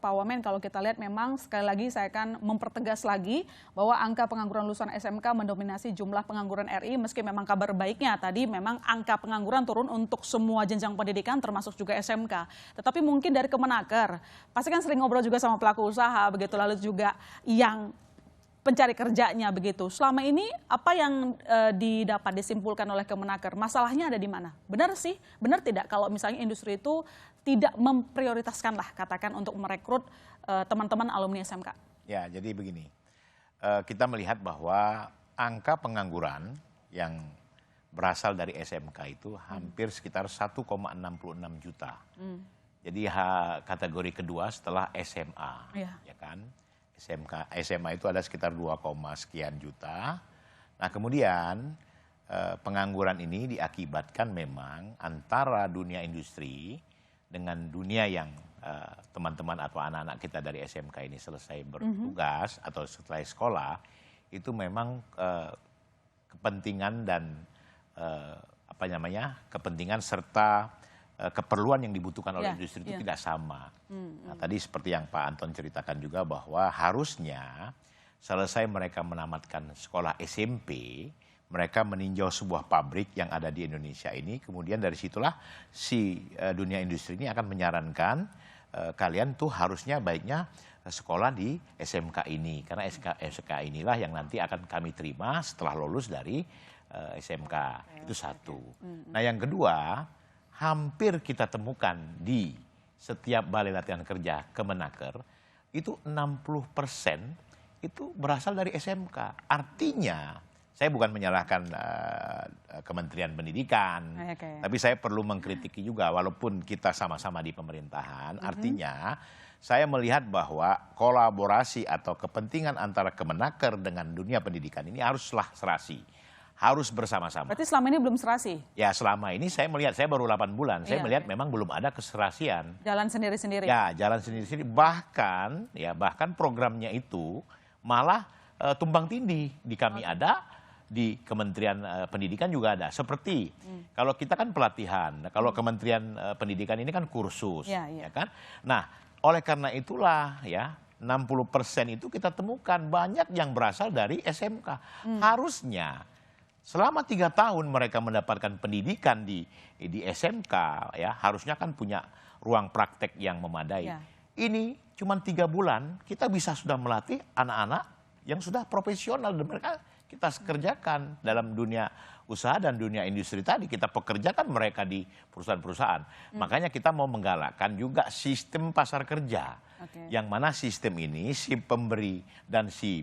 Pak Wamen, kalau kita lihat memang sekali lagi saya akan mempertegas lagi bahwa angka pengangguran lulusan SMK mendominasi jumlah pengangguran RI, meski memang kabar baiknya tadi memang angka pengangguran turun untuk semua jenjang pendidikan termasuk juga SMK. Tetapi mungkin dari Kemenaker, pasti kan sering ngobrol juga sama pelaku usaha begitu, lalu juga yang pencari kerjanya begitu. Selama ini apa yang didapat disimpulkan oleh Kemenaker? Masalahnya ada di mana? Benar sih, benar tidak kalau misalnya industri itu tidak memprioritaskan lah katakan untuk merekrut teman-teman alumni SMK? Ya, jadi begini, kita melihat bahwa angka pengangguran yang berasal dari SMK itu hampir sekitar 1,66 juta. Jadi kategori kedua setelah SMA, ya kan? SMA itu ada sekitar 2, sekian juta. Nah kemudian pengangguran ini diakibatkan memang antara dunia industri dengan dunia yang teman-teman atau anak-anak kita dari SMK ini selesai bertugas atau selesai sekolah, itu memang kepentingan dan kepentingan serta keperluan yang dibutuhkan oleh industri itu tidak sama. Nah, tadi seperti yang Pak Anton ceritakan juga bahwa harusnya selesai mereka menamatkan sekolah SMP, mereka meninjau sebuah pabrik yang ada di Indonesia ini, kemudian dari situlah si dunia industri ini akan menyarankan kalian tuh harusnya baiknya sekolah di SMK ini, karena SMK inilah yang nanti akan kami terima setelah lulus dari SMK. Itu satu. Nah yang kedua, hampir kita temukan di setiap balai latihan kerja Kemenaker, itu 60% itu berasal dari SMK. Artinya, saya bukan menyalahkan Kementerian Pendidikan, tapi saya perlu mengkritiki juga, walaupun kita sama-sama di pemerintahan, artinya saya melihat bahwa kolaborasi atau kepentingan antara Kemenaker dengan dunia pendidikan ini haruslah serasi. Harus bersama-sama. Berarti selama ini belum serasi? Ya selama ini saya melihat, saya baru 8 bulan, saya melihat memang belum ada keserasian. Jalan sendiri-sendiri? Ya, jalan sendiri-sendiri. Bahkan programnya itu malah tumbang tindih. Di kami ada, di Kementerian Pendidikan juga ada. Seperti kalau kita kan pelatihan, kalau Kementerian Pendidikan ini kan kursus. Ya kan? Nah oleh karena itulah ya, 60% itu kita temukan banyak yang berasal dari SMK. Harusnya selama 3 tahun mereka mendapatkan pendidikan di SMK, ya harusnya kan punya ruang praktek yang memadai. Ini cuma 3 bulan kita bisa sudah melatih anak-anak yang sudah profesional, dan mereka kita kerjakan dalam dunia usaha dan dunia industri tadi, kita pekerjakan mereka di perusahaan-perusahaan. Makanya kita mau menggalakkan juga sistem pasar kerja, yang mana sistem ini si pemberi dan si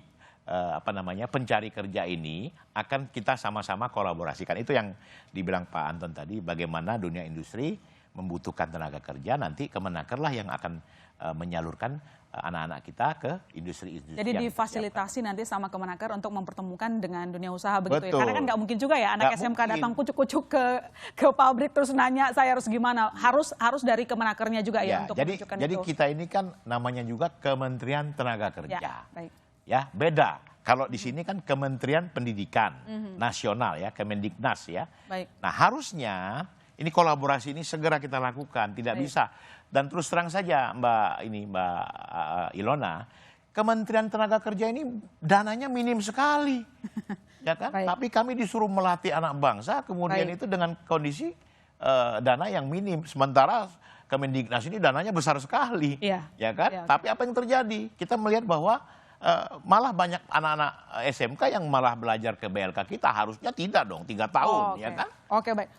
pencari kerja ini akan kita sama-sama kolaborasikan. Itu yang dibilang Pak Anton tadi, bagaimana dunia industri membutuhkan tenaga kerja, nanti Kemenaker lah yang akan menyalurkan anak-anak kita ke industri-industri. Jadi difasilitasi nanti sama Kemenaker untuk mempertemukan dengan dunia usaha begitu. Betul. Ya? Karena kan nggak mungkin juga ya anak SMK datang kucuk-kucuk ke pabrik terus nanya saya harus gimana. Harus dari Kemenakernya juga ya untuk menunjukkan itu. Jadi kita ini kan namanya juga Kementerian Tenaga Kerja. Ya, baik. Ya beda. Kalau di sini kan Kementerian Pendidikan Nasional ya, Kemendiknas ya. Baik. Nah harusnya ini kolaborasi ini segera kita lakukan, tidak bisa. Dan terus terang saja Mbak Ilona, Kementerian Tenaga Kerja ini dananya minim sekali, ya kan? Tapi kami disuruh melatih anak bangsa, kemudian itu dengan kondisi dana yang minim, sementara Kemendiknas ini dananya besar sekali, ya kan? Tapi apa yang terjadi? Kita melihat bahwa malah banyak anak-anak SMK yang malah belajar ke BLK kita, harusnya tidak dong 3 tahun, ya kan? Oke, baik.